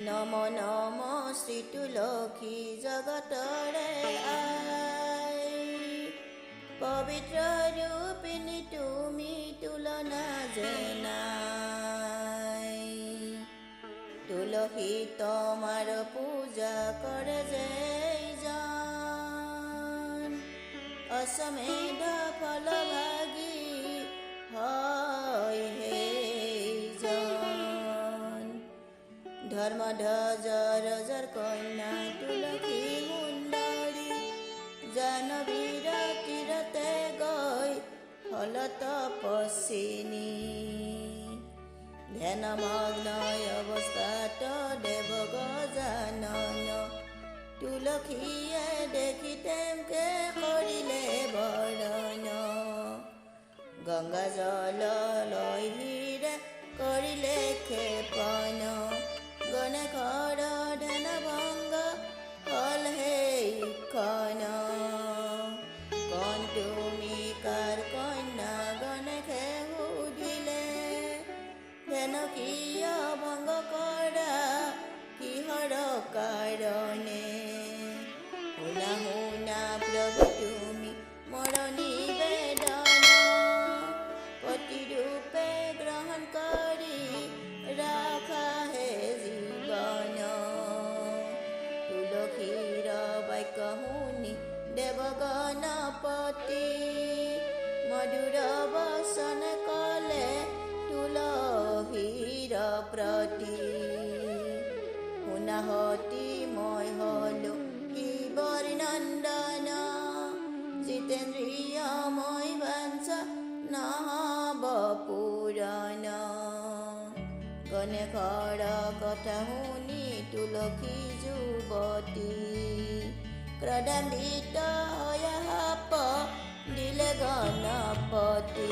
নম নম শ্ৰী তুলসী জগতৰে আই, পবিত্ৰ ৰূপিণী তুমি তুলনা যে নাই। তুলসী তোমাৰ পূজা কৰে যেইজন, অশ্বমেধ ফল ভাগী হয় সেইজন। ধৰ্মধ্বজ ৰজাৰ কন্যা তুলসী সুন্দৰী, জানবীৰ তীৰতে গৈ হল তপস্বিনী। ধ্যানমগ্ন অৱস্থাত দেৱ গজানন, তুলসীয়ে দেখি তেমকে কৰিলে বৰণ। গংগা জল লৈ হীৰে কৰিলে ক্ষেপণ, গণেশৰ ধ্যান ভংগ হল সেইখন। কণ তুমি কাৰ কন্যা গণেশে সুধিলে, ধ্যান কিয় ভংগ কৰা কিহৰ কাৰণে। শুনা শুনা প্ৰভু তুমি মোৰ নিবেদন, প্ৰতিৰূপে গ্ৰহণ কৰি ৰাখা হে জীৱন। তুলসীৰ বাক্য শুনি দেৱ গণপতি, মধুৰ বচন কলে তুলসীৰ প্ৰতি। শুনাহতি মই হলো শিৱৰ নন্দন, জিতেন্দ্ৰিয় মই বাঞ্ছা নহব পূৰণ। গণেশৰ কথা শুনি তুলসী যুৱতী, ক্ৰোধান্বিত হৈ শাপ দিলে গণপতি।